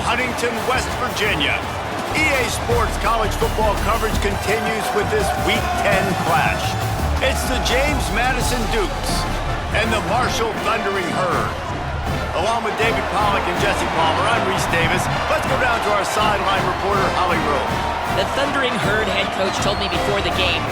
Huntington, West Virginia. EA Sports college football coverage continues with this Week 10 clash. It's the James Madison Dukes and the Mashall Thundering Herd. Along with David Pollack and Jesse Palmer, I'm Reese Davis. Let's go down to our sideline reporter, Holly Rowe. The Thundering Herd head coach told me before the game,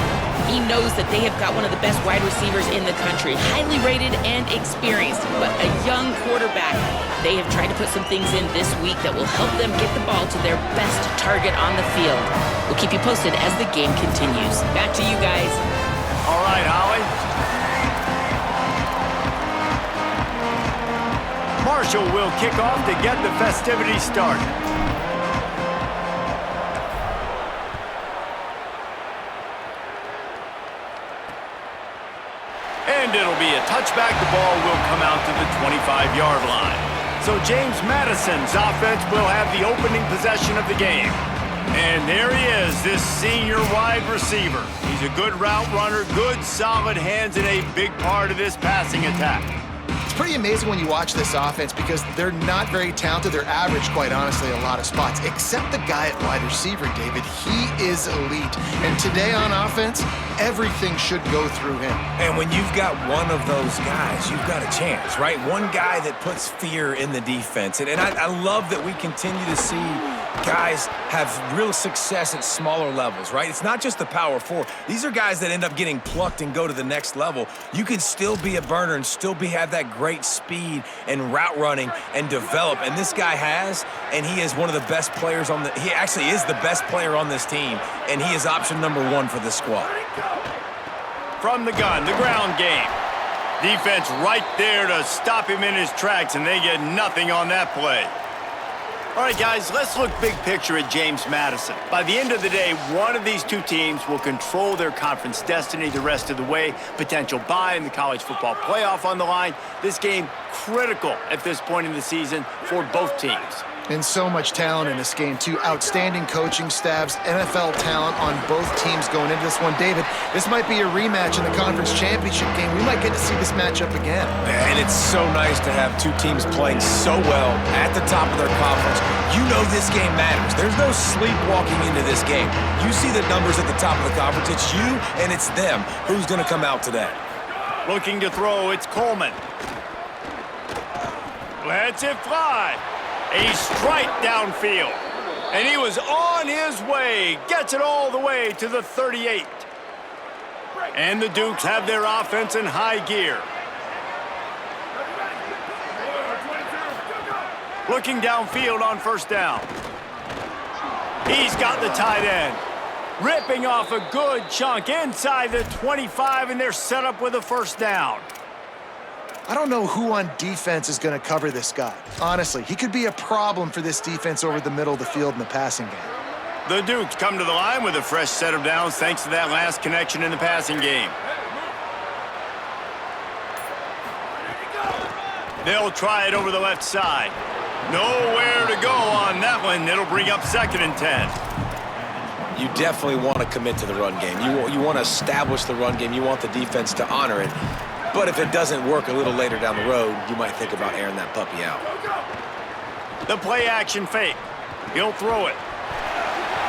he knows that they have got one of the best wide receivers in the country, highly rated and experienced, but a young quarterback. They have tried to put some things in this week that will help them get the ball to their best target on the field. We'll keep you posted as the game continues. Back to you guys. All right, Holly. Mashall will kick off to get the festivities started. And it'll be a touchback. The ball will come out to the 25-yard line. So James Madison's offense will have the opening possession of the game. And there he is, this senior wide receiver. He's a good route runner, good solid hands, and a big part of this passing attack. It's pretty amazing when you watch this offense because they're not very talented. They're average, quite honestly, a lot of spots. Except the guy at wide receiver, David. He is elite. And today on offense, everything should go through him. And when you've got one of those guys, you've got a chance, right? One guy that puts fear in the defense. And I love that we continue to see guys have real success at smaller levels, right? It's not just the power four. These are guys that end up getting plucked and go to the next level. You can still be a burner and still have that great speed and route running and develop. And this guy has, and he is one of the best players on he actually is the best player on this team, and he is option number one for this squad. From the gun, the ground game. Defense right there to stop him in his tracks, and they get nothing on that play. All right, guys, let's look big picture at James Madison. By the end of the day, one of these two teams will control their conference destiny the rest of the way. Potential bye in the college football playoff on the line. This game critical at this point in the season for both teams. And so much talent in this game, too. Outstanding coaching staffs, NFL talent on both teams going into this one. David, this might be a rematch in the conference championship game. We might get to see this matchup again. And it's so nice to have two teams playing so well at the top of their conference. You know this game matters. There's no sleepwalking into this game. You see the numbers at the top of the conference. It's you and it's them. Who's going to come out today? Looking to throw, it's Coleman. Lets it fly. A strike downfield. And he was on his way. Gets it all the way to the 38. And the Dukes have their offense in high gear. Looking downfield on first down. He's got the tight end. Ripping off a good chunk inside the 25, and they're set up with a first down. I don't know who on defense is going to cover this guy. Honestly, he could be a problem for this defense over the middle of the field in the passing game. The Dukes come to the line with a fresh set of downs thanks to that last connection in the passing game. They'll try it over the left side. Nowhere to go on that one. It'll bring up 2nd and 10. You definitely want to commit to the run game. You want to establish the run game. You want the defense to honor it. But if it doesn't work a little later down the road, you might think about airing that puppy out. The play-action fake. He'll throw it.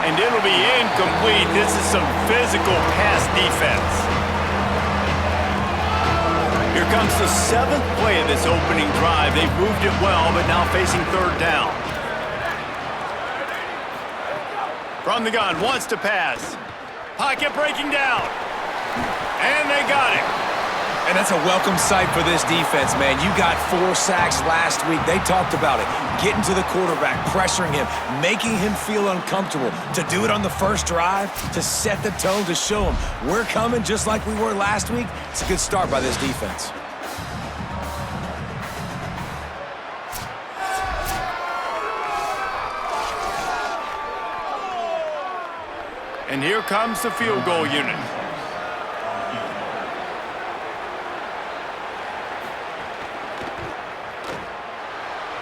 And it'll be incomplete. This is some physical pass defense. Here comes the 7th play of this opening drive. They've moved it well, but now facing 3rd down. From the gun, wants to pass. Pocket breaking down. And they got it. And that's a welcome sight for this defense, man. You got 4 sacks last week. They talked about it. Getting to the quarterback, pressuring him, making him feel uncomfortable. To do it on the first drive, to set the tone, to show him we're coming just like we were last week. It's a good start by this defense. And here comes the field goal unit.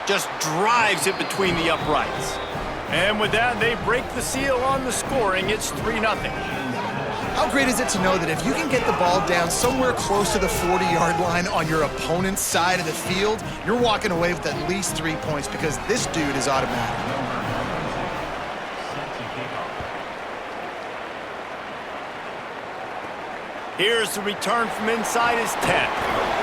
Just drives it between the uprights. And with that, they break the seal on the scoring. It's 3-0. I How great is it to know that if you can get the ball down somewhere close to the 40-yard line on your opponent's side of the field, you're walking away with at least 3 points because this dude is automatic. Here's the return from inside his 10.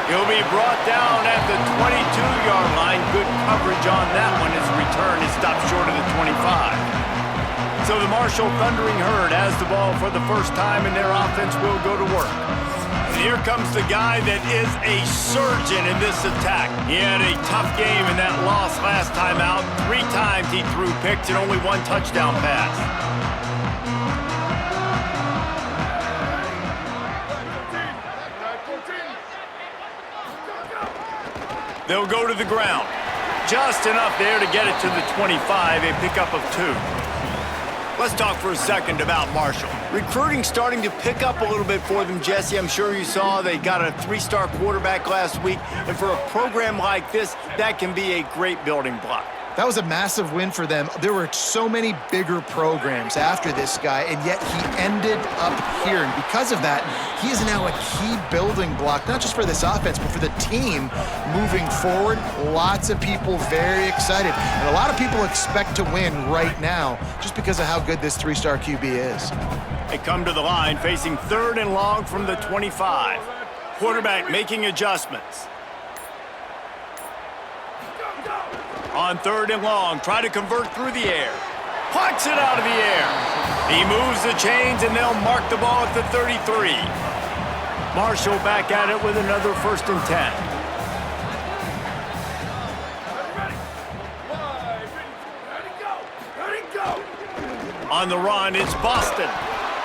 He'll be brought down at the 22-yard line. Good coverage on that one as the return is stopped short of the 25. So the Mashall Thundering Herd has the ball for the first time, and their offense will go to work. And here comes the guy that is a surgeon in this attack. He had a tough game in that loss last time out. 3 times he threw picks and only 1 touchdown pass. They'll go to the ground. Just enough there to get it to the 25, a pickup of 2. Let's talk for a second about Mashall. Recruiting starting to pick up a little bit for them, Jesse. I'm sure you saw they got a 3-star quarterback last week. And for a program like this, that can be a great building block. That was a massive win for them. There were so many bigger programs after this guy, and yet he ended up here. And because of that, he is now a key building block, not just for this offense, but for the team moving forward. Lots of people very excited. And a lot of people expect to win right now just because of how good this 3-star QB is. They come to the line facing 3rd and long from the 25. Quarterback making adjustments. On 3rd and long, try to convert through the air. Plucks it out of the air. He moves the chains, and they'll mark the ball at the 33. Mashall back at it with another 1st and 10. On the run, it's Boston.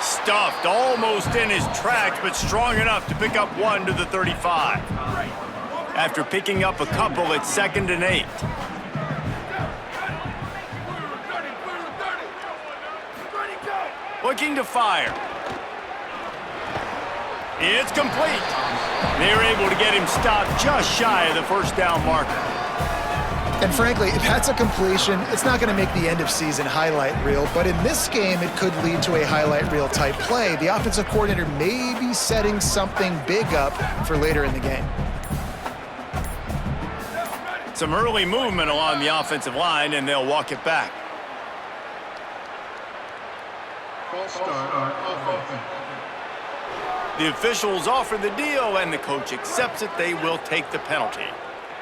Stuffed almost in his tracks, but strong enough to pick up 1 to the 35. After picking up a couple, it's 2nd and 8. Looking to fire. It's complete. They're able to get him stopped just shy of the 1st down marker. And frankly, if that's a completion, it's not going to make the end-of-season highlight reel, but in this game, it could lead to a highlight reel type play. The offensive coordinator may be setting something big up for later in the game. Some early movement along the offensive line, and they'll walk it back. The officials offer the deal, and the coach accepts it. They will take the penalty.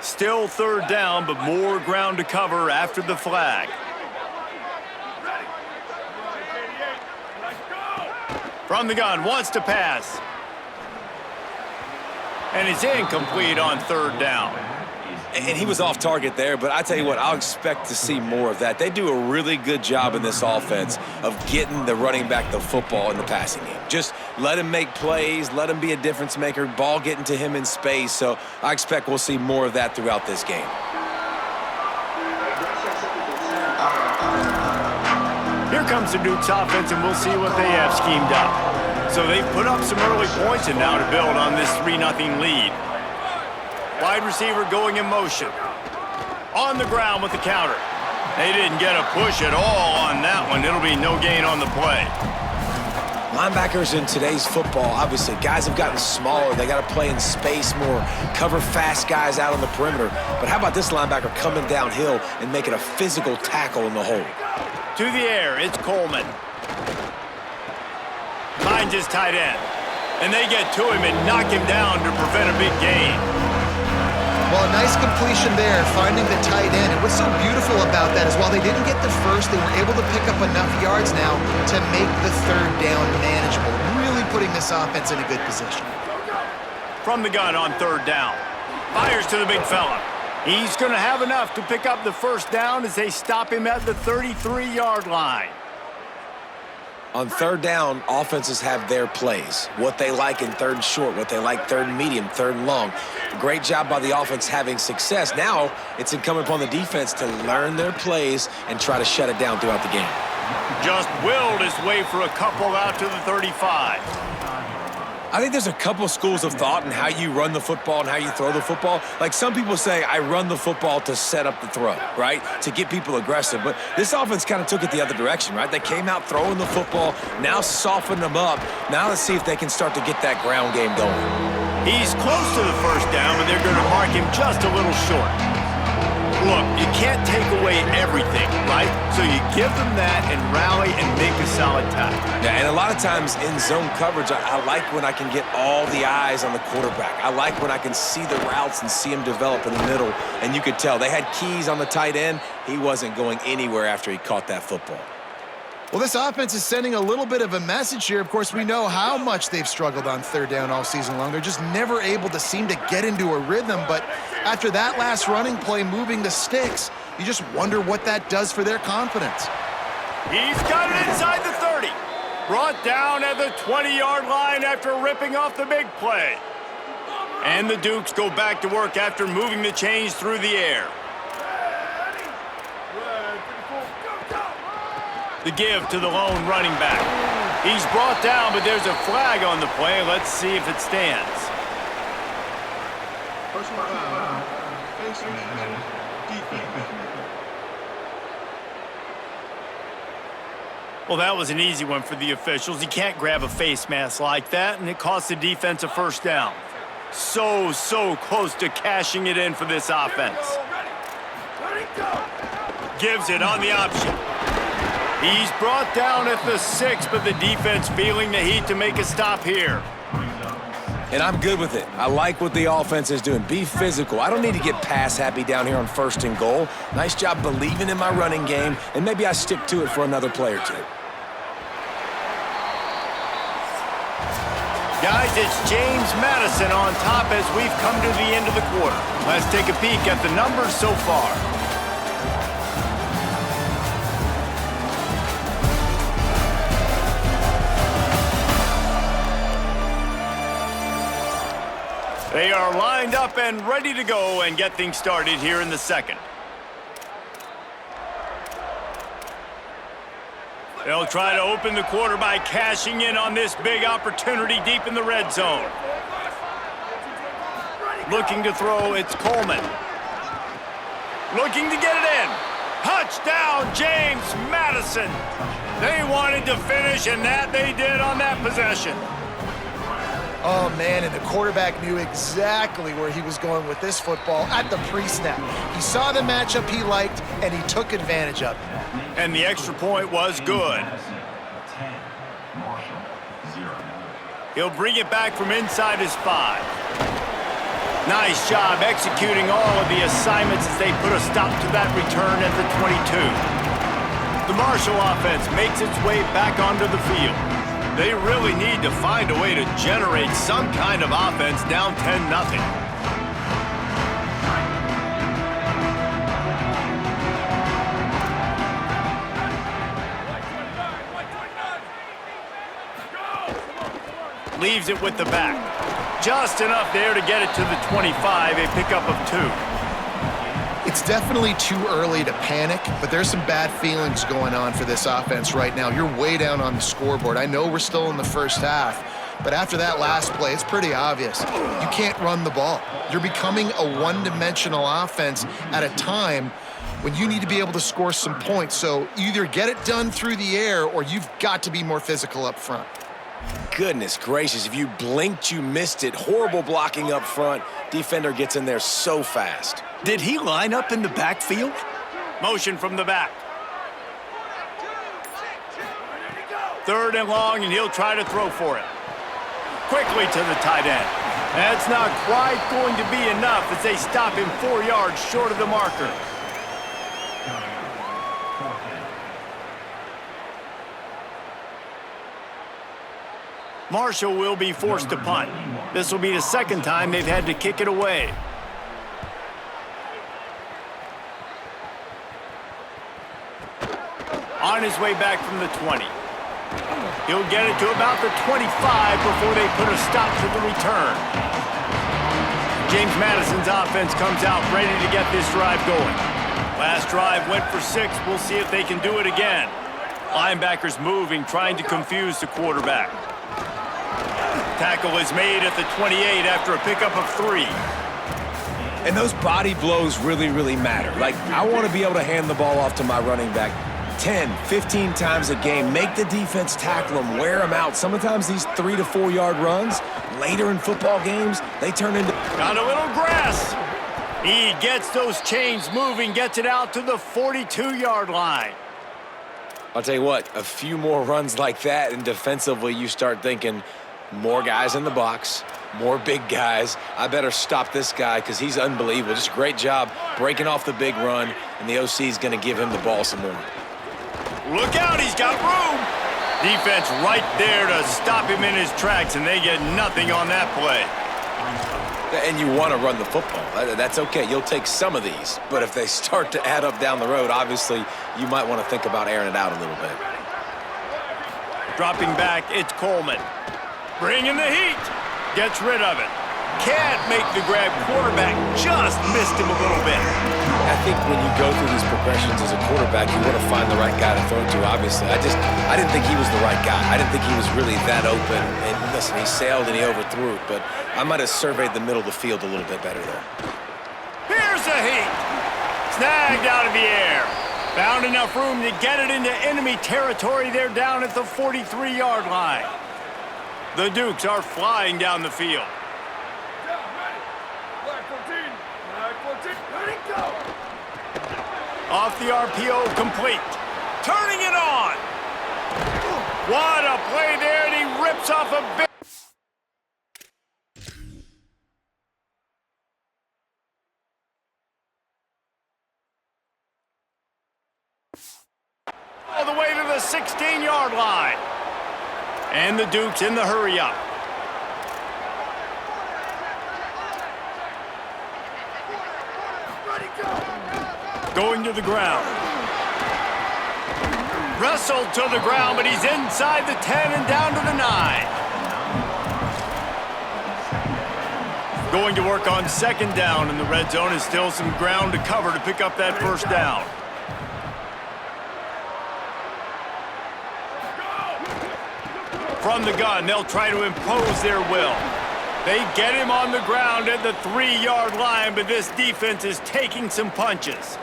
Still 3rd down, but more ground to cover after the flag. From the gun, wants to pass. And it's incomplete on 3rd down. And he was off target there, but I tell you what, I'll expect to see more of that. They do a really good job in this offense of getting the running back the football in the passing game. Just let him make plays, let him be a difference maker, ball getting to him in space. So I expect we'll see more of that throughout this game. Here comes the Duke's offense, and we'll see what they have schemed up. So they've put up some early points and now to build on this 3-0 lead. Wide receiver going in motion. On the ground with the counter. They didn't get a push at all on that one. It'll be no gain on the play. Linebackers in today's football, obviously, guys have gotten smaller. They got to play in space more, cover fast guys out on the perimeter. But how about this linebacker coming downhill and making a physical tackle in the hole? To the air, it's Coleman. Finds his tight end. And they get to him and knock him down to prevent a big gain. Well, a nice completion there, finding the tight end. And what's so beautiful about that is while they didn't get the first, they were able to pick up enough yards now to make the 3rd down manageable, really putting this offense in a good position. From the gun on 3rd down. Fires to the big fella. He's going to have enough to pick up the 1st down as they stop him at the 33-yard line. On 3rd down, offenses have their plays, what they like in 3rd and short, what they like 3rd and medium, 3rd and long. Great job by the offense having success. Now it's incumbent upon the defense to learn their plays and try to shut it down throughout the game. Just willed his way for a couple out to the 35. I think there's a couple schools of thought in how you run the football and how you throw the football. Like some people say, I run the football to set up the throw, right? To get people aggressive. But this offense kind of took it the other direction, right? They came out throwing the football, now softened them up. Now let's see if they can start to get that ground game going. He's close to the first down, but they're going to mark him just a little short. Look, you can't take away everything, right? So you give them that and rally and make a solid tackle. Yeah, and a lot of times in zone coverage, I like when I can get all the eyes on the quarterback. I like when I can see the routes and see him develop in the middle. And you could tell they had keys on the tight end. He wasn't going anywhere after he caught that football. Well, this offense is sending a little bit of a message here. Of course, we know how much they've struggled on third down all season long. They're just never able to seem to get into a rhythm. But after that last running play moving the sticks, you just wonder what that does for their confidence. He's got it inside the 30. Brought down at the 20-yard line after ripping off the big play. And the Dukes go back to work after moving the chains through the air. The give to the lone running back. He's brought down, but there's a flag on the play. Let's see if it stands. Well, that was an easy one for the officials. You can't grab a face mask like that, and it cost the defense a first down. So close to cashing it in for this offense. Gives it on the option. He's brought down at the 6, but the defense feeling the heat to make a stop here. And I'm good with it. I like what the offense is doing. Be physical. I don't need to get pass happy down here on 1st and goal. Nice job believing in my running game, and maybe I stick to it for another play or two. Guys, it's James Madison on top as we've come to the end of the quarter. Let's take a peek at the numbers so far. They are lined up and ready to go and get things started here in the second. They'll try to open the quarter by cashing in on this big opportunity deep in the red zone. Looking to throw, it's Coleman. Looking to get it in. Touchdown, James Madison. They wanted to finish, and that they did on that possession. Oh, man, and the quarterback knew exactly where he was going with this football at the pre-snap. He saw the matchup he liked, and he took advantage of it. And the extra point was good. He'll bring it back from inside his 5. Nice job executing all of the assignments as they put a stop to that return at the 22. The Mashall offense makes its way back onto the field. They really need to find a way to generate some kind of offense down 10-0. Leaves it with the back. Just enough there to get it to the 25, a pickup of 2. It's definitely too early to panic, but there's some bad feelings going on for this offense right now. You're way down on the scoreboard. I know we're still in the first half, but after that last play, it's pretty obvious. You can't run the ball. You're becoming a one-dimensional offense at a time when you need to be able to score some points. So either get it done through the air or you've got to be more physical up front. Goodness gracious, if you blinked, you missed it. Horrible blocking up front. Defender gets in there so fast. Did he line up in the backfield? Motion from the back. 3rd and long, and he'll try to throw for it. Quickly to the tight end. That's not quite going to be enough as they stop him 4 yards short of the marker. Mashall will be forced to punt. This will be the second time they've had to kick it away. On his way back from the 20. He'll get it to about the 25 before they put a stop to the return. James Madison's offense comes out ready to get this drive going. Last drive went for 6. We'll see if they can do it again. Linebackers moving, trying to confuse the quarterback. Tackle is made at the 28 after a pickup of 3. And those body blows really, really matter. Like, I want to be able to hand the ball off to my running back 10, 15 times a game. Make the defense tackle them, wear them out. Sometimes these 3 to 4 yard runs, later in football games, they turn into... Got a little grass. He gets those chains moving, gets it out to the 42-yard line. I'll tell you what, a few more runs like that, and defensively you start thinking, more guys in the box, more big guys. I better stop this guy because he's unbelievable. Just a great job breaking off the big run, and the OC is going to give him the ball some more. Look out, he's got room. Defense right there to stop him in his tracks, and they get nothing on that play. And you want to run the football. That's okay. You'll take some of these. But if they start to add up down the road, obviously you might want to think about airing it out a little bit. Dropping back, it's Coleman. Bringing the heat. Gets rid of it. Can't make the grab. Quarterback just missed him a little bit. I think when you go through these progressions as a quarterback, you want to find the right guy to throw to, obviously. I didn't think he was the right guy. I didn't think he was really that open. And listen, he sailed and he overthrew it, but I might have surveyed the middle of the field a little bit better there. Here's the heat. Snagged out of the air. Found enough room to get it into enemy territory. They're down at the 43-yard line. The Dukes are flying down the field. Off the RPO, complete. Turning it on. What a play there, and he rips off a big... all the way to the 16-yard line. And the Dukes in the hurry-up. Going to the ground. Wrestled to the ground, but he's inside the 10 and down to the 9. Going to work on second down in the red zone, and still some ground to cover to pick up that first down. From the gun, they'll try to impose their will. They get him on the ground at the 3-yard line, but this defense is taking some punches.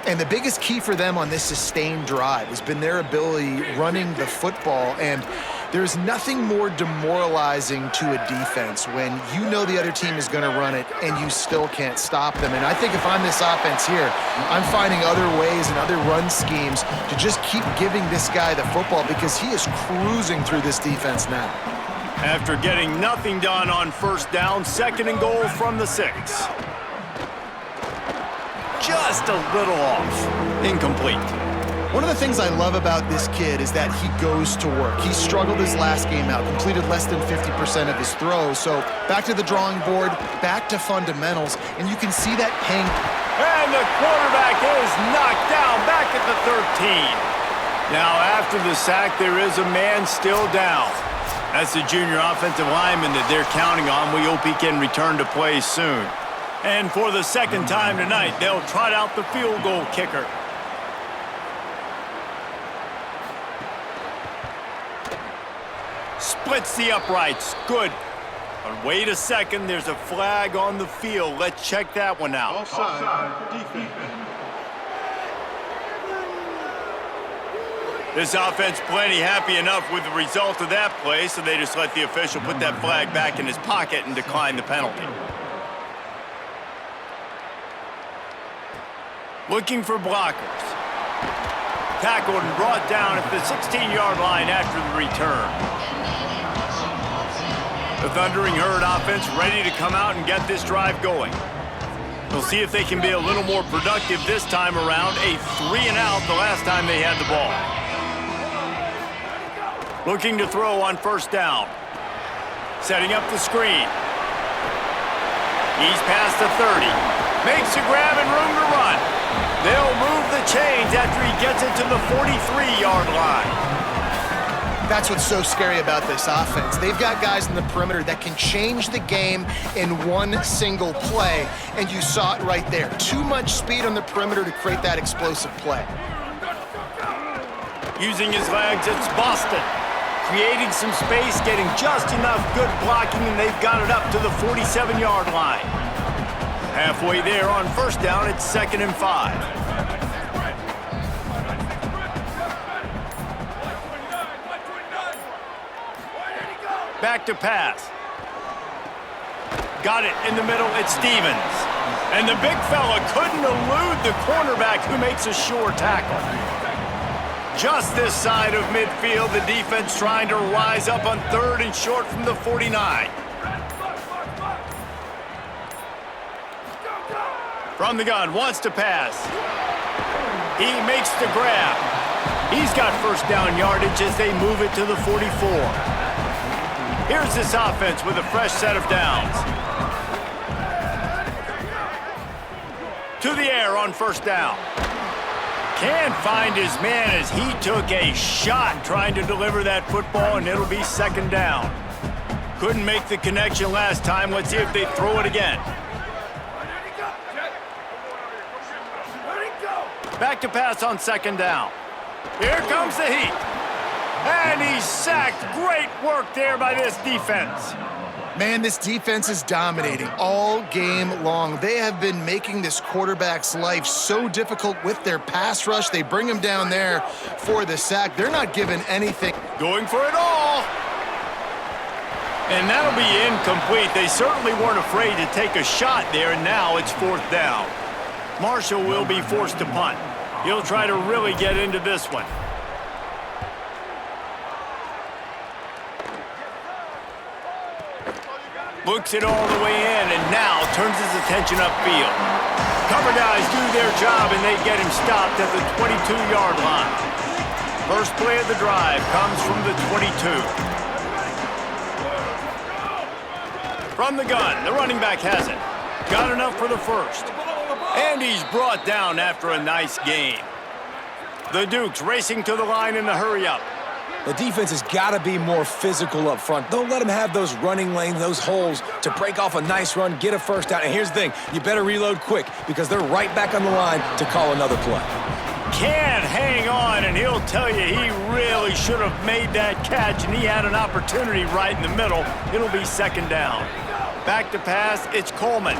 And the biggest key for them on this sustained drive has been their ability running the football. And there's nothing more demoralizing to a defense when you know the other team is going to run it and you still can't stop them. And I think if I'm this offense here, I'm finding other ways and other run schemes to just keep giving this guy the football because he is cruising through this defense now. After getting nothing done on first down, 2nd and goal from the 6. Just a little off. Incomplete. One of the things I love about this kid is that he goes to work. He struggled his last game out, completed less than 50% of his throws. So back to the drawing board, back to fundamentals, and you can see that paying. And the quarterback is knocked down back at the 13. Now after the sack, there is a man still down. That's the junior offensive lineman that they're counting on. We hope he can return to play soon. And for the second time tonight, they'll trot out the field goal kicker. Splits the uprights. Good. But wait a second. There's a flag on the field. Let's check that one out. Offside, defense. This offense plenty happy enough with the result of that play, so they just let the official put that flag back in his pocket and decline the penalty. Looking for blockers. Tackled and brought down at the 16-yard line after the return. The Thundering Herd offense ready to come out and get this drive going. We'll see if they can be a little more productive this time around. A 3-and-out the last time they had the ball. Looking to throw on first down. Setting up the screen. He's past the 30. Makes a grab and room to run. They'll move the chains after he gets it to the 43-yard line. That's what's so scary about this offense. They've got guys in the perimeter that can change the game in one single play, and you saw it right there. Too much speed on the perimeter to create that explosive play. Using his legs, it's Boston. creating some space, getting just enough good blocking, and they've got it up to the 47-yard line. Halfway there on first down, it's 2nd and 5. Back to pass. Got it in the middle, it's Stevens. And the big fella couldn't elude the cornerback who makes a sure tackle. Just this side of midfield, the defense trying to rise up on 3rd and short from the 49. From the gun, wants to pass. He makes the grab. He's got first down yardage as they move it to the 44. Here's this offense with a fresh set of downs. To the air on first down. Can't find his man as he took a shot trying to deliver that football, and it'll be 2nd down. Couldn't make the connection last time. Let's see if they throw it again. Back to pass on 2nd down. Here comes the heat. And he's sacked. Great work there by this defense. Man, this defense is dominating all game long. They have been making this quarterback's life so difficult with their pass rush. They bring him down there for the sack. They're not giving anything. Going for it all. And that'll be incomplete. They certainly weren't afraid to take a shot there, and now it's 4th down. Mashall will be forced to punt. He'll try to really get into this one. Looks it all the way in, and now turns his attention upfield. Cover guys do their job, and they get him stopped at the 22-yard line. First play of the drive comes from the 22. From the gun, the running back has it. Got enough for the first. And he's brought down after a nice gain. The Dukes racing to the line in the hurry-up. The defense has got to be more physical up front. Don't let them have those running lanes, those holes to break off a nice run, get a first down. And here's the thing, you better reload quick because they're right back on the line to call another play. Can't hang on, and he'll tell you he really should have made that catch, and he had an opportunity right in the middle. It'll be 2nd down. Back to pass, it's Coleman.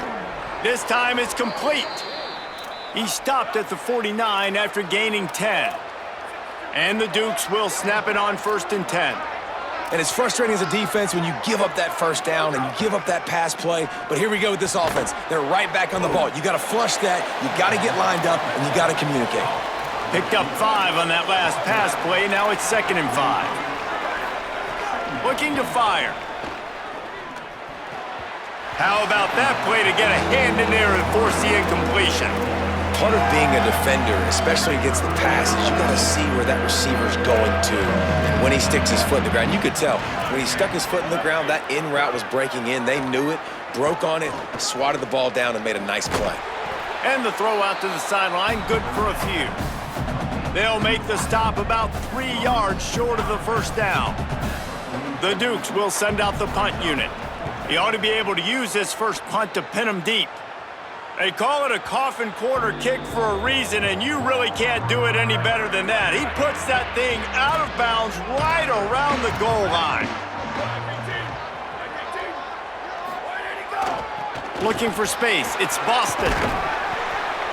This time it's complete. He stopped at the 49 after gaining 10. And the Dukes will snap it on 1st and 10. And it's frustrating as a defense when you give up that first down and you give up that pass play. But here we go with this offense. They're right back on the ball. You got to flush that, you got to get lined up, and you got to communicate. Picked up 5 on that last pass play. Now it's 2nd and 5. Looking to fire. How about that play to get a hand in there and force the incompletion? Part of being a defender, especially against the pass, is you got to see where that receiver's going to. And when he sticks his foot in the ground, you could tell. When he stuck his foot in the ground, that in route was breaking in. They knew it, broke on it, swatted the ball down, and made a nice play. And the throw out to the sideline, good for a few. They'll make the stop about 3 yards short of the first down. The Dukes will send out the punt unit. He ought to be able to use this first punt to pin him deep. They call it a coffin corner kick for a reason, and you really can't do it any better than that. He puts that thing out of bounds right around the goal line. Looking for space, it's Boston.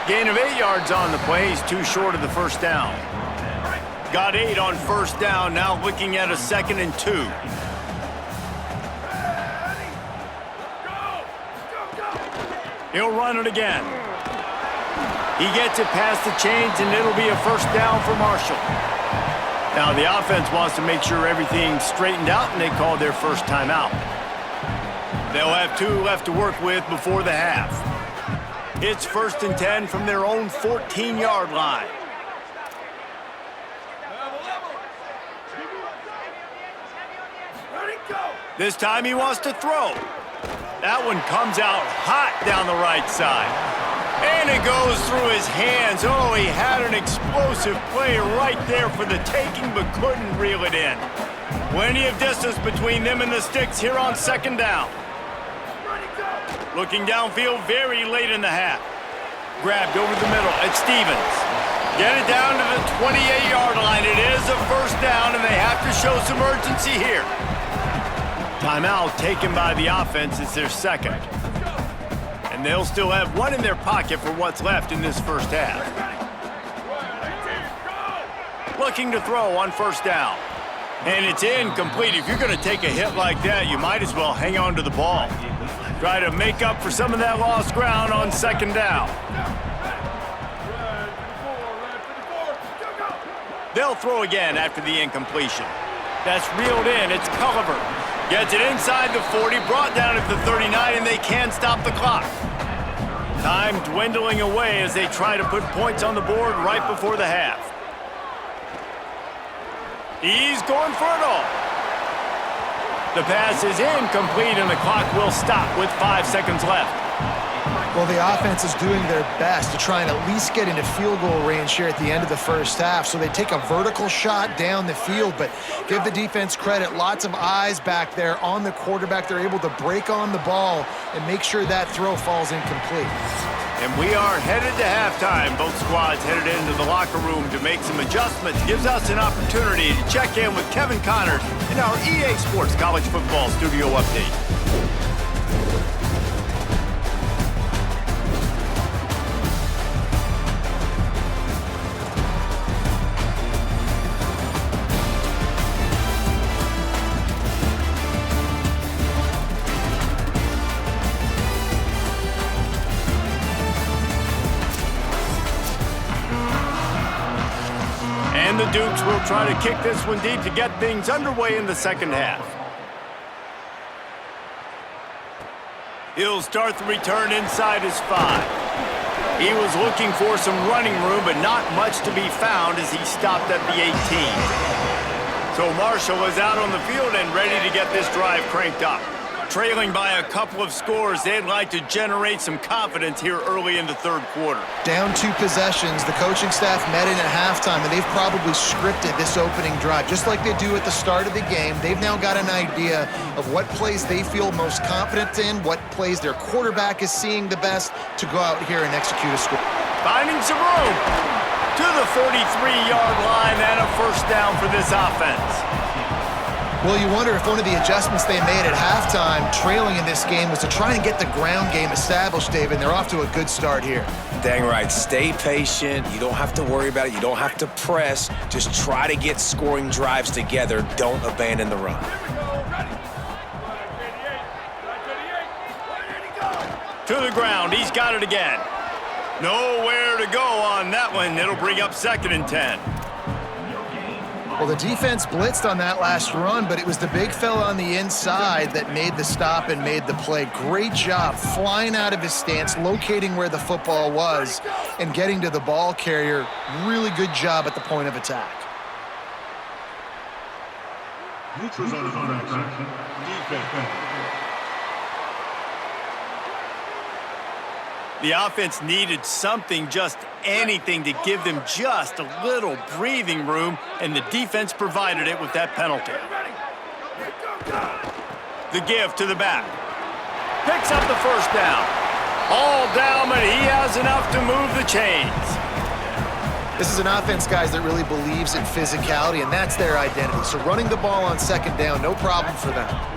Gain of 8 yards on the play, he's too short of the first down. Got 8 on first down, now looking at a 2nd and 2. He'll run it again. He gets it past the chains, and it'll be a first down for Mashall. Now, the offense wants to make sure everything's straightened out, and they called their first timeout. They'll have 2 left to work with before the half. It's 1st and 10 from their own 14-yard line. This time he wants to throw. That one comes out hot down the right side. And it goes through his hands. Oh, he had an explosive play right there for the taking, but couldn't reel it in. Plenty of distance between them and the sticks here on 2nd down. Looking downfield very late in the half. Grabbed over the middle at Stevens. Get it down to the 28-yard line. It is a first down, and they have to show some urgency here. Timeout taken by the offense. It's their second. And they'll still have one in their pocket for what's left in this first half. Looking to throw on first down. And it's incomplete. If you're going to take a hit like that, you might as well hang on to the ball. Try to make up for some of that lost ground on second down. They'll throw again after the incompletion. That's reeled in. It's Culliver. Gets it inside the 40, brought down at the 39, and they can't stop the clock. Time dwindling away as they try to put points on the board right before the half. He's going for it all. The pass is incomplete, and the clock will stop with 5 seconds left. Well, the offense is doing their best to try and at least get into field goal range here at the end of the first half. So they take a vertical shot down the field, but give the defense credit. Lots of eyes back there on the quarterback. They're able to break on the ball and make sure that throw falls incomplete. And we are headed to halftime. Both squads headed into the locker room to make some adjustments. Gives us an opportunity to check in with Kevin Connors in our EA Sports College Football Studio Update. The Dukes will try to kick this one deep to get things underway in the second half. He'll start the return inside his 5. He was looking for some running room, but not much to be found as he stopped at the 18. So Mashall is out on the field and ready to get this drive cranked up. Trailing by a couple of scores, they'd like to generate some confidence here early in the third quarter. Down 2 possessions, the coaching staff met in at halftime, and they've probably scripted this opening drive. Just like they do at the start of the game, they've now got an idea of what plays they feel most confident in, what plays their quarterback is seeing the best to go out here and execute a score. Finding some room to the 33-yard line and a first down for this offense. Well, you wonder if one of the adjustments they made at halftime, trailing in this game, was to try and get the ground game established, David, and they're off to a good start here. Dang right. Stay patient. You don't have to worry about it. You don't have to press. Just try to get scoring drives together. Don't abandon the run. To the ground. He's got it again. Nowhere to go on that one. It'll bring up 2nd and 10. Well, the defense blitzed on that last run, but it was the big fella on the inside that made the stop and made the play. Great job flying out of his stance, locating where the football was, and getting to the ball carrier. Really good job at the point of attack. The offense needed something, just anything, to give them just a little breathing room, and the defense provided it with that penalty. The give to the back. Picks up the first down. All down, but he has enough to move the chains. This is an offense, guys, that really believes in physicality, and that's their identity. So running the ball on second down, no problem for them.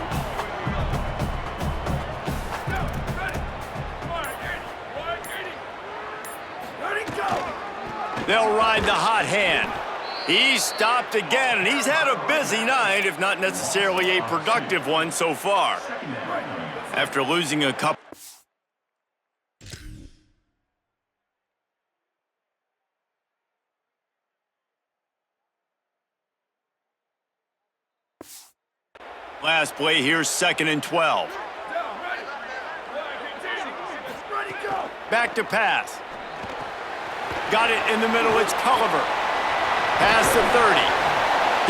They'll ride the hot hand. He's stopped again, and he's had a busy night, if not necessarily a productive one so far. After losing a couple. Last play here, 2nd and 12. Back to pass. Got it in the middle, it's Culliver. Past the 30.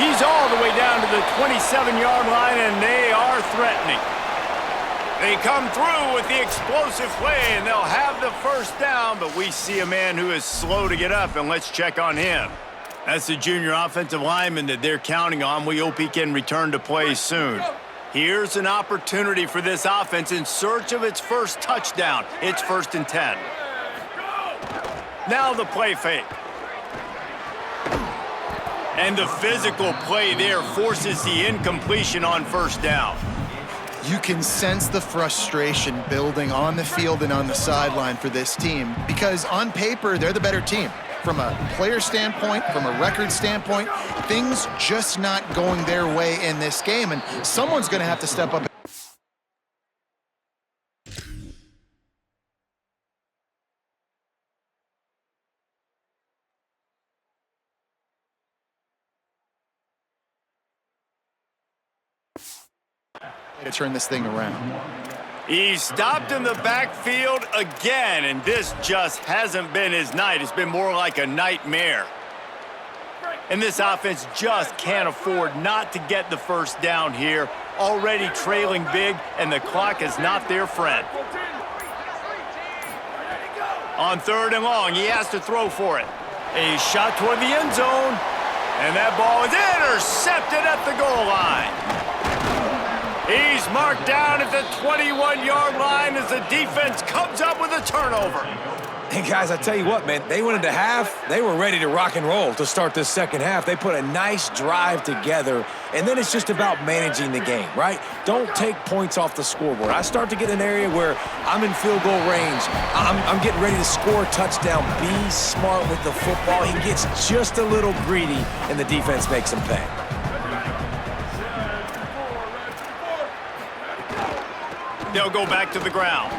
He's all the way down to the 27-yard line, and they are threatening. They come through with the explosive play, and they'll have the first down, but we see a man who is slow to get up, and let's check on him. That's the junior offensive lineman that they're counting on. We hope he can return to play soon. Here's an opportunity for this offense in search of its first touchdown. It's 1st and 10. Now the play fake. And the physical play there forces the incompletion on first down. You can sense the frustration building on the field and on the sideline for this team because on paper, they're the better team. From a player standpoint, from a record standpoint, things just not going their way in this game, and someone's going to have to step up. To turn this thing around. He stopped in the backfield again, and this just hasn't been his night. It's been more like a nightmare. And this offense just can't afford not to get the first down here. Already trailing big, and the clock is not their friend. On 3rd and long, he has to throw for it. A shot toward the end zone, and that ball is intercepted at the goal line. He's marked down at the 21-yard line as the defense comes up with a turnover. And guys, I tell you what, man, they went into half. They were ready to rock and roll to start this second half. They put a nice drive together, and then it's just about managing the game, right? Don't take points off the scoreboard. I start to get an area where I'm in field goal range. I'm getting ready to score a touchdown. Be smart with the football. He gets just a little greedy, and the defense makes him pay. They'll go back to the ground.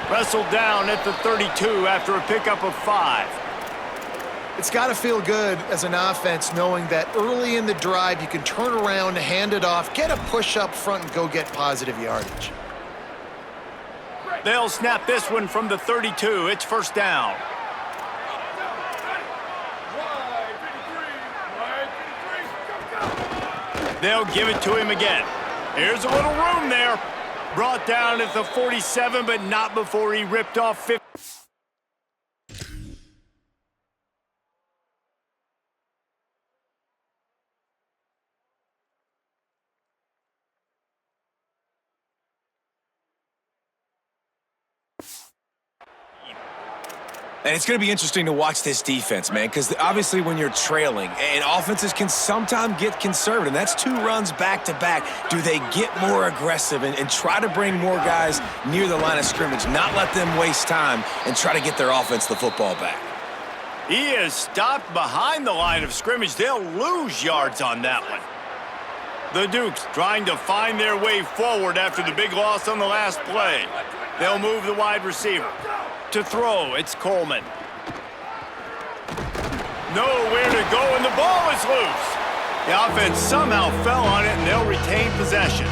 Wrestled down at the 32 after a pickup of 5. It's got to feel good as an offense knowing that early in the drive you can turn around, hand it off, get a push up front, and go get positive yardage. They'll snap this one from the 32. It's first down. They'll give it to him again. Here's a little room there. Brought down at the 47, but not before he ripped off 50. And it's going to be interesting to watch this defense, man, because obviously when you're trailing, and offenses can sometimes get conservative, and that's 2 runs back-to-back. Do they get more aggressive and try to bring more guys near the line of scrimmage, not let them waste time, and try to get their offense the football back? He is stopped behind the line of scrimmage. They'll lose yards on that one. The Dukes trying to find their way forward after the big loss on the last play. They'll move the wide receiver. To throw, it's Coleman. Nowhere to go, and the ball is loose. The offense somehow fell on it, and they'll retain possession.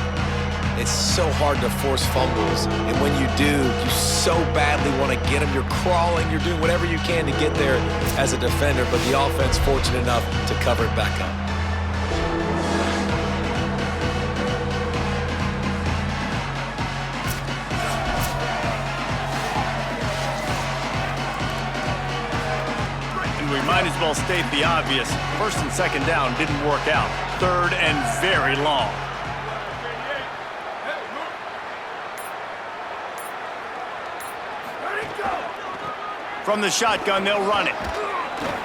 It's so hard to force fumbles, and when you do, you so badly want to get them. You're crawling, you're doing whatever you can to get there as a defender, but the offense fortunate enough to cover it back up. Might as well state the obvious. 1st and 2nd down didn't work out. 3rd and very long. From the shotgun, they'll run it.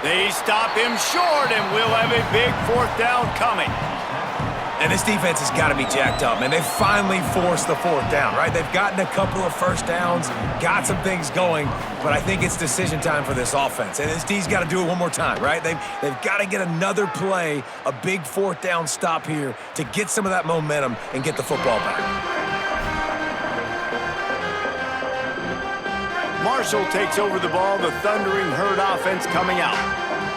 They stop him short, and we'll have a big 4th down coming. And this defense has got to be jacked up, man. They've finally forced the 4th down, right? They've gotten a couple of first downs, got some things going, but I think it's decision time for this offense. And this D's got to do it one more time, right? They've got to get another play, a big 4th down stop here to get some of that momentum and get the football back. Mashall takes over the ball, the Thundering Herd offense coming out.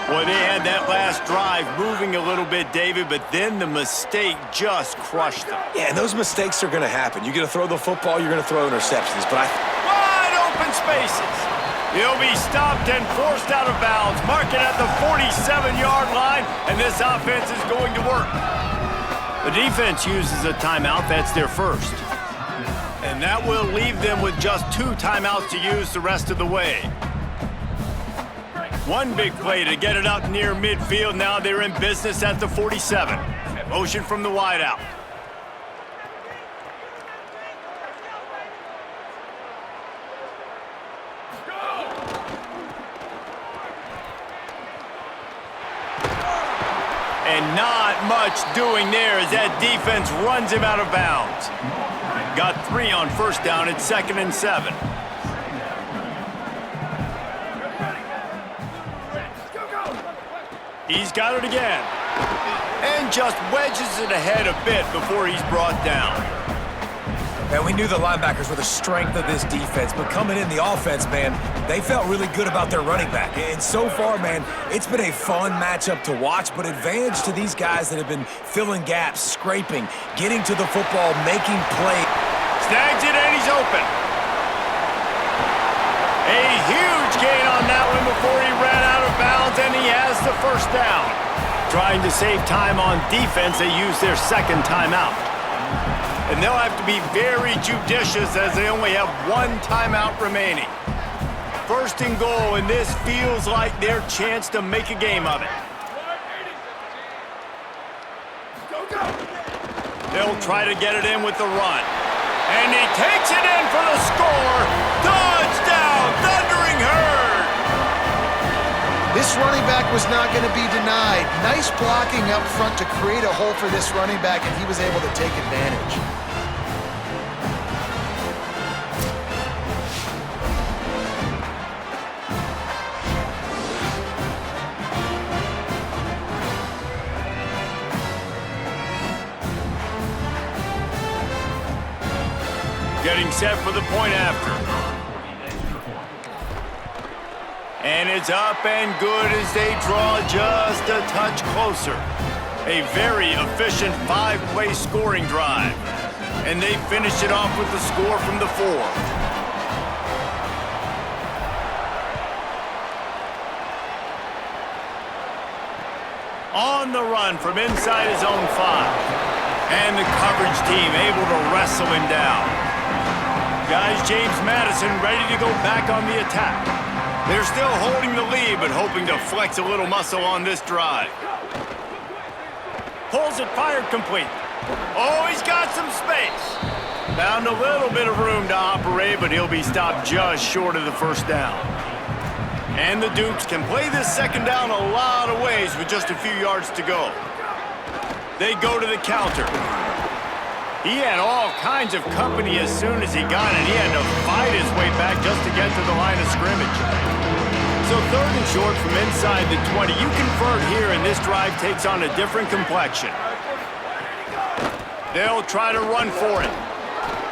Boy, they had that last drive moving a little bit, David, but then the mistake just crushed them. Yeah, and those mistakes are going to happen. You're going to throw the football, you're going to throw interceptions, but wide open spaces. He'll be stopped and forced out of bounds, marking at the 47-yard line, and this offense is going to work. The defense uses a timeout. That's their first. And that will leave them with just 2 timeouts to use the rest of the way. One big play to get it up near midfield. Now they're in business at the 47. Motion from the wideout. And not much doing there as that defense runs him out of bounds. Got 3 on first down at 2nd and 7. He's got it again. And just wedges it ahead a bit before he's brought down. And we knew the linebackers were the strength of this defense, but coming in the offense, man, they felt really good about their running back. And so far, man, it's been a fun matchup to watch, but advantage to these guys that have been filling gaps, scraping, getting to the football, making plays. Snags it, and he's open. A huge gain on that one before he ran out of bounds, and he has the first down. Trying to save time on defense, they use their second timeout. And they'll have to be very judicious as they only have 1 timeout remaining. 1st and goal, and this feels like their chance to make a game of it. They'll try to get it in with the run. And he takes it in for the score. Touchdown, Thundering Herd! This running back was not going to be denied. Nice blocking up front to create a hole for this running back, and he was able to take advantage. Getting set for the point after. And it's up and good as they draw just a touch closer. A very efficient 5-play scoring drive. And they finish it off with the score from the 4. On the run from inside his own 5. And the coverage team able to wrestle him down. Guys, James Madison ready to go back on the attack. They're still holding the lead, but hoping to flex a little muscle on this drive. Pulls it, fired complete. Oh, he's got some space. Found a little bit of room to operate, but he'll be stopped just short of the first down. And the Dukes can play this second down a lot of ways with just a few yards to go. They go to the counter. He had all kinds of company as soon as he got it. He had to fight his way back just to get to the line of scrimmage. So 3rd and short from inside the 20. You convert here, and this drive takes on a different complexion. They'll try to run for it.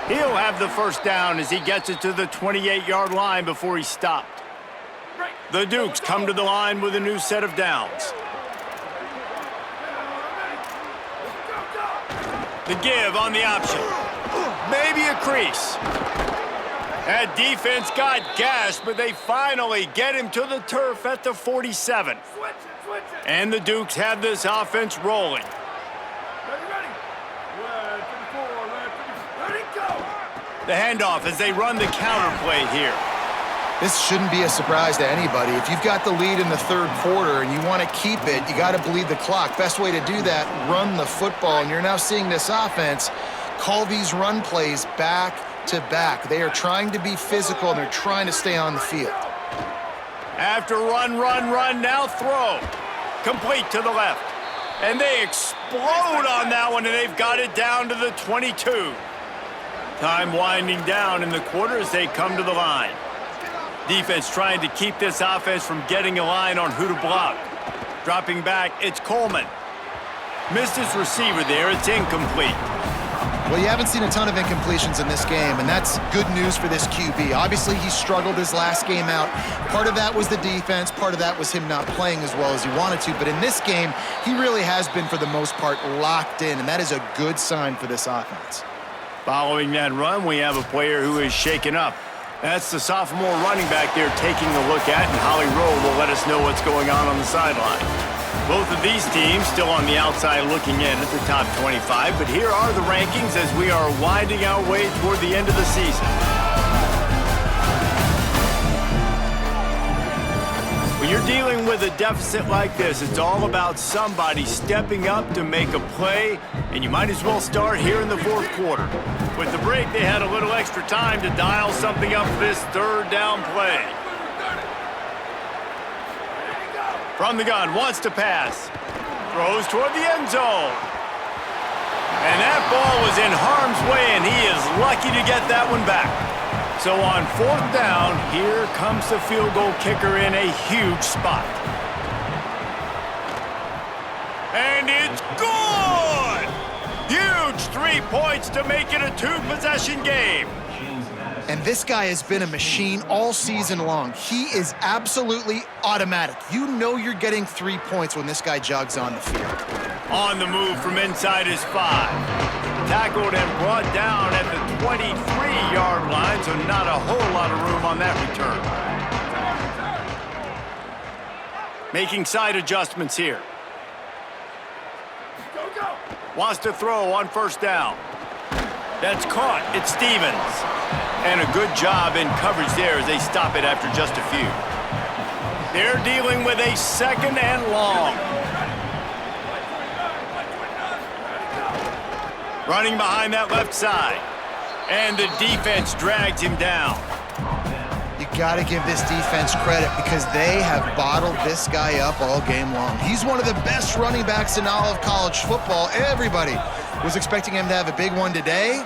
He'll have the first down as he gets it to the 28-yard line before he's stopped. The Dukes come to the line with a new set of downs. The give on the option. Maybe a crease. That defense got gashed, but they finally get him to the turf at the 47. And the Dukes have this offense rolling. The handoff as they run the counter play here. This shouldn't be a surprise to anybody. If you've got the lead in the 3rd quarter and you want to keep it, you got to bleed the clock. Best way to do that, run the football. And you're now seeing this offense call these run plays back to back. They are trying to be physical, and they're trying to stay on the field. After run, now throw. Complete to the left. And they explode on that one, and they've got it down to the 22. Time winding down in the quarter as they come to the line. Defense trying to keep this offense from getting a line on who to block. Dropping back, it's Coleman. Missed his receiver there, it's incomplete. Well, you haven't seen a ton of incompletions in this game, and that's good news for this QB. Obviously, he struggled his last game out. Part of that was the defense, part of that was him not playing as well as he wanted to. But in this game, he really has been, for the most part, locked in, and that is a good sign for this offense. Following that run, we have a player who is shaken up. That's the sophomore running back they're taking a look at, and Holly Rowe will let us know what's going on the sideline. Both of these teams still on the outside looking in at the top 25, but here are the rankings as we are winding our way toward the end of the season. When you're dealing with a deficit like this, it's all about somebody stepping up to make a play, and you might as well start here in the 4th quarter. With the break, they had a little extra time to dial something up for this 3rd down play. From the gun, wants to pass. Throws toward the end zone. And that ball was in harm's way, and he is lucky to get that one back. So on 4th down, here comes the field goal kicker in a huge spot. And it's good! Huge 3 points to make it a 2-possession game. And this guy has been a machine all season long. He is absolutely automatic. You know you're getting 3 points when this guy jogs on the field. On the move from inside his 5. Tackled and brought down at the 23-yard line, so not a whole lot of room on that return. Making side adjustments here. Wants to throw on 1st down. That's caught. It's Stevens. And a good job in coverage there as they stop it after just a few. They're dealing with a 2nd and long. Running behind that left side. And the defense drags him down. You got to give this defense credit because they have bottled this guy up all game long. He's one of the best running backs in all of college football. Everybody was expecting him to have a big one today.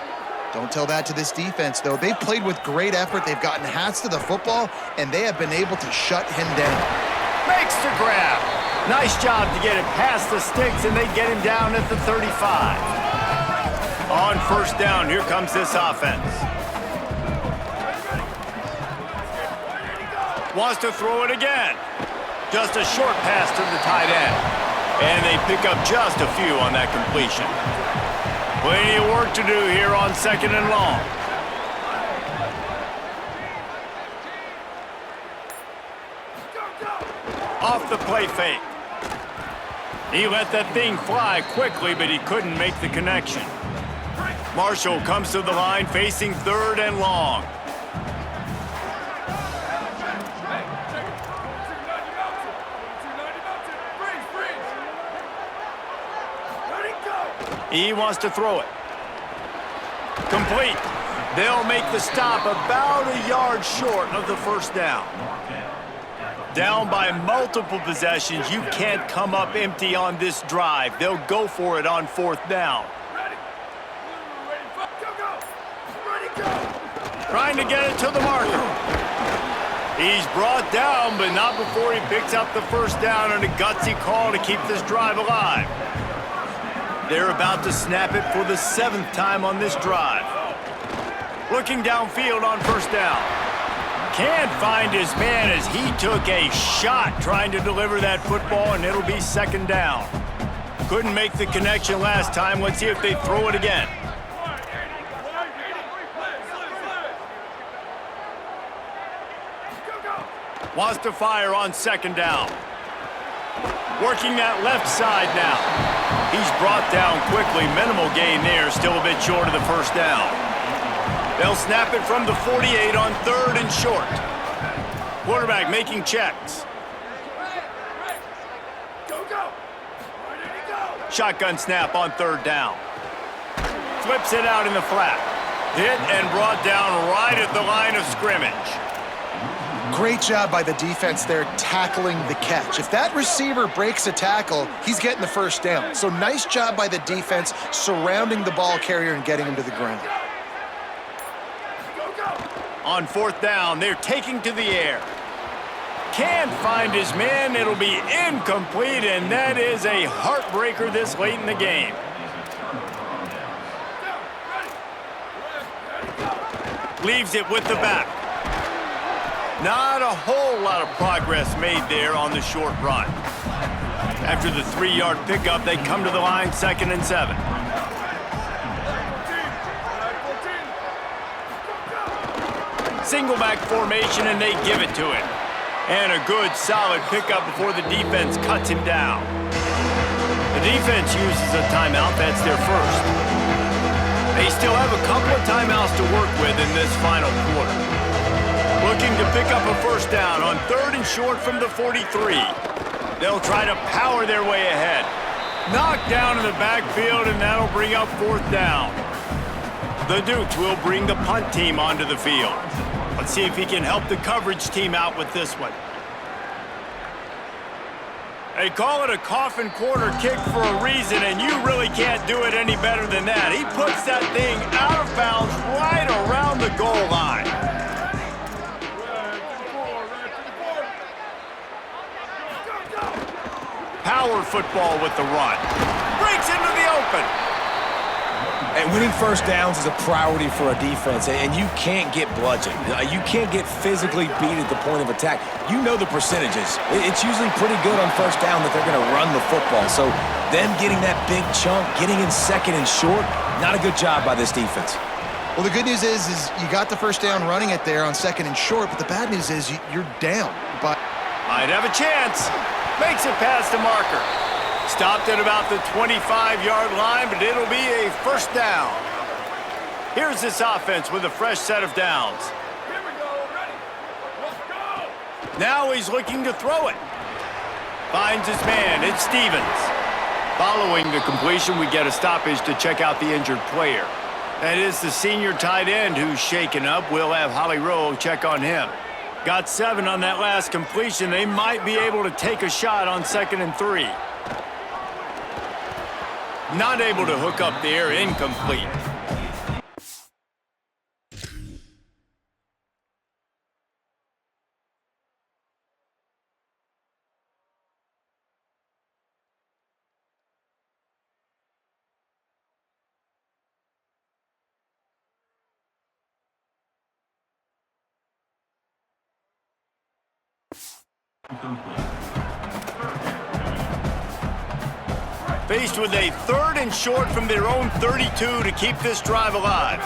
Don't tell that to this defense, though. They've played with great effort. They've gotten hats to the football, and they have been able to shut him down. Makes the grab. Nice job to get it past the sticks, and they get him down at the 35. On 1st down, here comes this offense. Wants to throw it again. Just a short pass to the tight end. And they pick up just a few on that completion. Plenty of work to do here on 2nd and long. Off the play fake. He let that thing fly quickly, but he couldn't make the connection. Mashall comes to the line facing 3rd and long. He wants to throw it. Complete. They'll make the stop about a yard short of the 1st down. Down by multiple possessions, you can't come up empty on this drive. They'll go for it on 4th down. Trying to get it to the marker. He's brought down, but not before he picks up the 1st down on a gutsy call to keep this drive alive. They're about to snap it for the 7th time on this drive. Looking downfield on 1st down. Can't find his man as he took a shot trying to deliver that football, and it'll be 2nd down. Couldn't make the connection last time. Let's see if they throw it again. Wants to fire on 2nd down. Working that left side now. He's brought down quickly. Minimal gain there. Still a bit short of the 1st down. They'll snap it from the 48 on 3rd and short. Quarterback making checks. Shotgun snap on 3rd down. Flips it out in the flat. Hit and brought down right at the line of scrimmage. Great job by the defense there tackling the catch. If that receiver breaks a tackle, he's getting the 1st down. So nice job by the defense surrounding the ball carrier and getting him to the ground. On 4th down, they're taking to the air. Can't find his man. It'll be incomplete, and that is a heartbreaker this late in the game. Leaves it with the back. Not a whole lot of progress made there on the short run. After the 3-yard pickup, they come to the line 2nd and 7. Single back formation, and they give it to him. And a good, solid pickup before the defense cuts him down. The defense uses a timeout. That's their 1st. They still have a couple of timeouts to work with in this final quarter. Looking to pick up a 1st down on 3rd and short from the 43. They'll try to power their way ahead. Knocked down in the backfield, and that'll bring up 4th down. The Dukes will bring the punt team onto the field. Let's see if he can help the coverage team out with this one. They call it a coffin corner kick for a reason, and you really can't do it any better than that. He puts that thing out of bounds right around the goal line. Power football with the run. Breaks into the open. And winning first downs is a priority for a defense, and you can't get bludgeoned. You can't get physically beat at the point of attack. You know the percentages. It's usually pretty good on first down that they're going to run the football. So them getting that big chunk, getting in second and short, not a good job by this defense. Well, the good news is you got the first down running it there on second and short, but the bad news is you're down. But might have a chance. Makes it past the marker. Stopped at about the 25-yard line, but it'll be a first down. Here's this offense with a fresh set of downs. Here we go, ready. Let's go. Now he's looking to throw it. Finds his man. It's Stevens. Following the completion, we get a stoppage to check out the injured player. That is the senior tight end who's shaken up. We'll have Holly Rowe check on him. Got 7 on that last completion. They might be able to take a shot on 2nd and 3. Not able to hook up there, incomplete. Faced with a 3rd and short from their own 32 to keep this drive alive.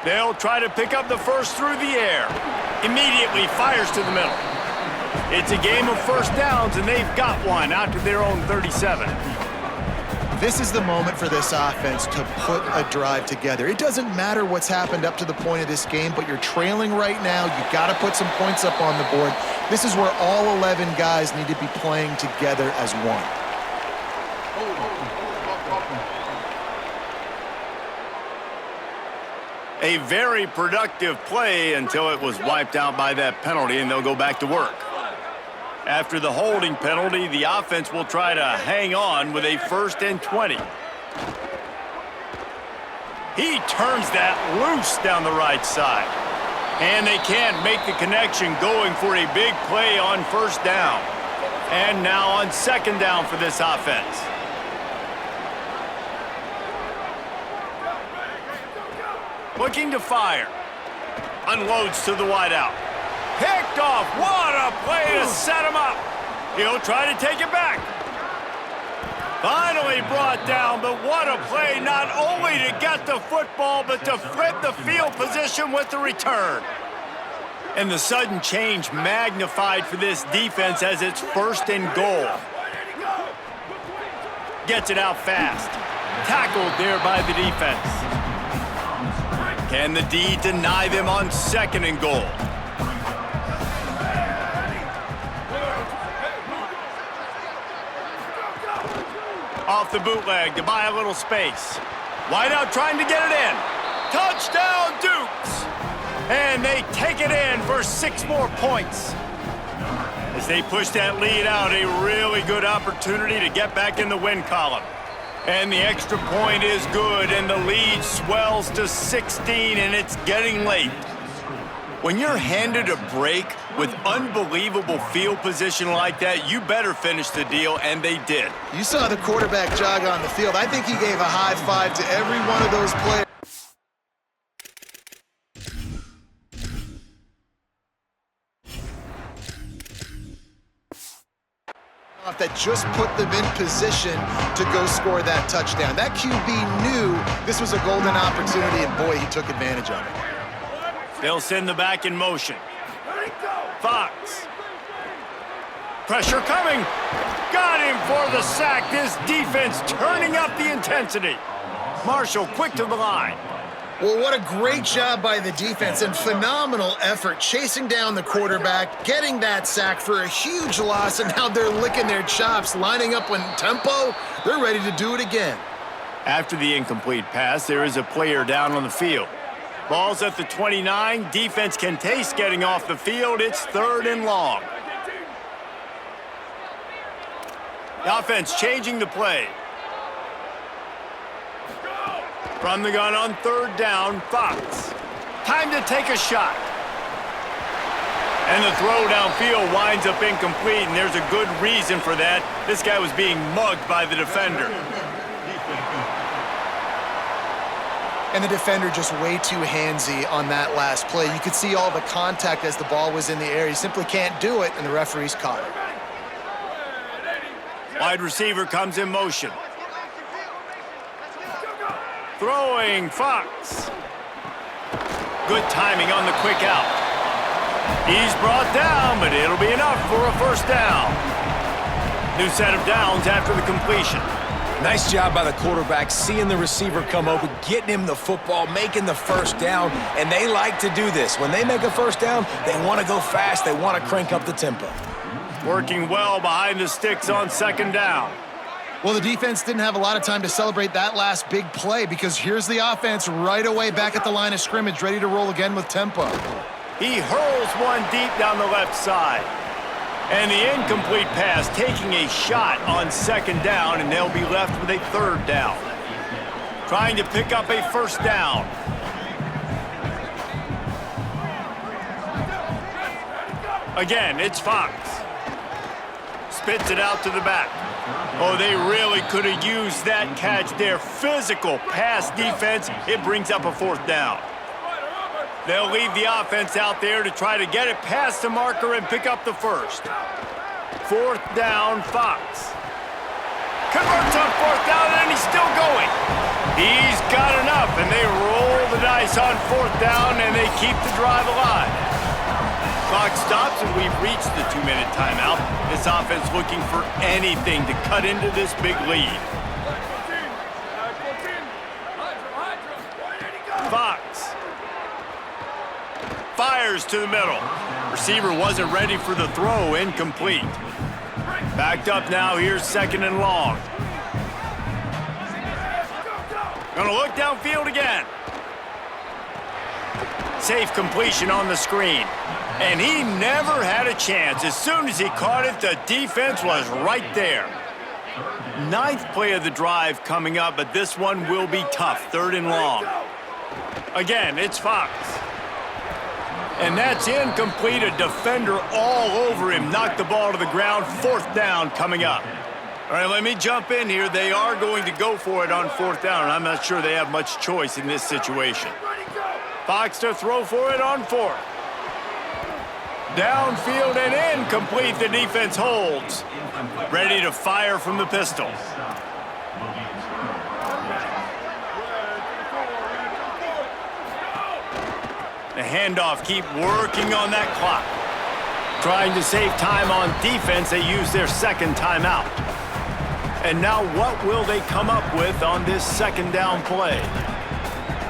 They'll try to pick up the first through the air. Immediately fires to the middle. It's a game of first downs, and they've got one out to their own 37. this is the moment for this offense to put a drive together. It doesn't matter what's happened up to the point of this game, but you're trailing right now. You got to put some points up on the board. This is where all 11 guys need to be playing together as one. A very productive play until it was wiped out by that penalty, and they'll go back to work. After the holding penalty, the offense will try to hang on with a 1st and 20. He turns that loose down the right side. And they can't make the connection, going for a big play on 1st down. And now on 2nd down for this offense. Looking to fire. Unloads to the wideout. Picked off. What a play to set him up. He'll try to take it back. Finally brought down, but what a play not only to get the football, but to flip the field position with the return. And the sudden change magnified for this defense as it's 1st and goal. Gets it out fast. Tackled there by the defense. Can the D deny them on 2nd and goal? Off the bootleg to buy a little space. Wide out trying to get it in. Touchdown, Dukes! And they take it in for 6 more points. As they push that lead out, a really good opportunity to get back in the win column. And the extra point is good, and the lead swells to 16, and it's getting late. When you're handed a break with unbelievable field position like that, you better finish the deal, and they did. You saw the quarterback jog on the field. I think he gave a high five to every one of those players that just put them in position to go score that touchdown. That QB knew this was a golden opportunity, and boy, he took advantage of it. They'll send the back in motion. Fox. Pressure coming. Got him for the sack. This defense turning up the intensity. Mashall quick to the line. Well, what a great job by the defense and phenomenal effort chasing down the quarterback, getting that sack for a huge loss, and now they're licking their chops, lining up in tempo. They're ready to do it again. After the incomplete pass, there is a player down on the field. Ball's at the 29. Defense can taste getting off the field. It's 3rd and long. The offense changing the play. From the gun on 3rd down, Fox. Time to take a shot. And the throw downfield winds up incomplete, and there's a good reason for that. This guy was being mugged by the defender. And the defender just way too handsy on that last play. You could see all the contact as the ball was in the air. He simply can't do it, and the referee's caught it. Wide receiver comes in motion. Throwing, Fox. Good timing on the quick out. He's brought down, but it'll be enough for a 1st down. New set of downs after the completion. Nice job by the quarterback, seeing the receiver come open, getting him the football, making the 1st down, and they like to do this. When they make a 1st down, they want to go fast, they want to crank up the tempo. Working well behind the sticks on 2nd down. Well, the defense didn't have a lot of time to celebrate that last big play because here's the offense right away back at the line of scrimmage, ready to roll again with tempo. He hurls one deep down the left side. And the incomplete pass taking a shot on 2nd down, and they'll be left with a 3rd down. Trying to pick up a 1st down. Again, it's Fox. Spits it out to the back. Oh, they really could have used that catch there. Physical pass defense. It brings up a 4th down. They'll leave the offense out there to try to get it past the marker and pick up the 1st. 4th down, Fox. Converts on 4th down, and he's still going. He's got enough, and they roll the dice on 4th down, and they keep the drive alive. Clock stops, and we've reached the 2-minute timeout. This offense looking for anything to cut into this big lead. Fox. Fires to the middle. Receiver wasn't ready for the throw, incomplete. Backed up now, here's 2nd and long. Gonna look downfield again. Safe completion on the screen. And he never had a chance. As soon as he caught it, the defense was right there. 9th play of the drive coming up, but this one will be tough. 3rd and long. Again, it's Fox. And that's incomplete. A defender all over him. Knocked the ball to the ground. 4th down coming up. All right, let me jump in here. They are going to go for it on 4th down. I'm not sure they have much choice in this situation. Fox to throw for it on 4th. Downfield and incomplete. The defense holds. Ready to fire from the pistol. The handoff, keep working on that clock. Trying to save time on defense, they use their 2nd timeout. And now what will they come up with on this 2nd down play?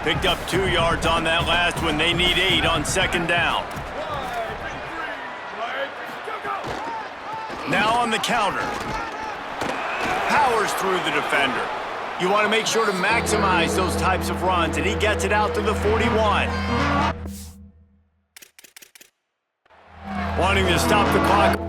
Picked up 2 yards on that last one. They need 8 on 2nd down. Now on the counter. Powers through the defender. You want to make sure to maximize those types of runs, and he gets it out to the 41. Wanting to stop the clock.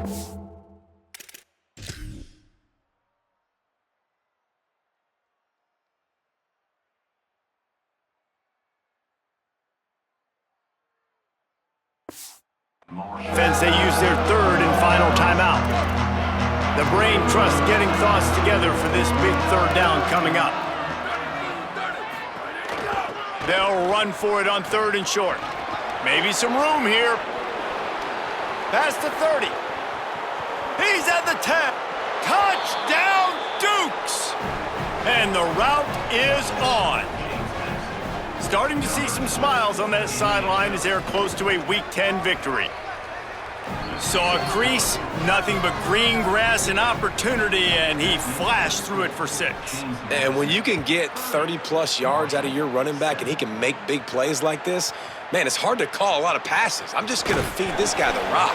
Defense, they use their 3rd and final timeout. The brain trust getting thoughts together for this big 3rd down coming up. They'll run for it on 3rd and short. Maybe some room here. Past the 30. He's at the 10. Touchdown, Dukes! And the route is on. Starting to see some smiles on that sideline as they're close to a Week 10 victory. Saw a crease, nothing but green grass and opportunity, and he flashed through it for 6. And when you can get 30-plus yards out of your running back and he can make big plays like this, man, it's hard to call a lot of passes. I'm just going to feed this guy the rock.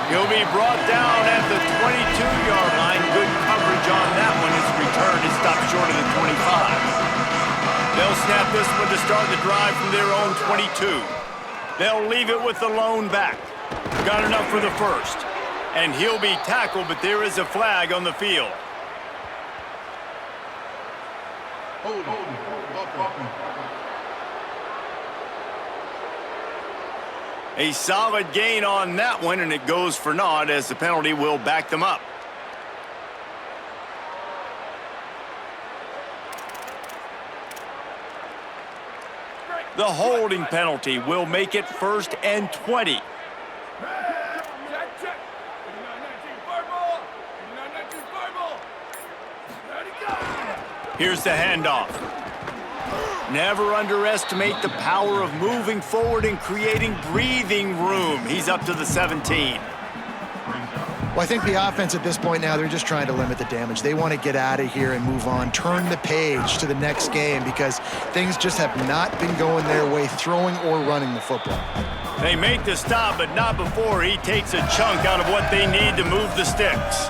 He'll be brought down at the 22-yard line. Good coverage on that one. His return is stopped short of the 25. They'll snap this one to start the drive from their own 22. They'll leave it with the lone back. Got enough for the first. And he'll be tackled, but there is a flag on the field. A solid gain on that one, and it goes for naught as the penalty will back them up. The holding penalty will make it 1st and 20. Check, check. 59-19 fire ball. 59-19 fire ball. Ready, go. Here's the handoff. Never underestimate the power of moving forward and creating breathing room. He's up to the 17. Well, I think the offense at this point now, they're just trying to limit the damage. They want to get out of here and move on, turn the page to the next game because things just have not been going their way, throwing or running the football. They make the stop, but not before he takes a chunk out of what they need to move the sticks.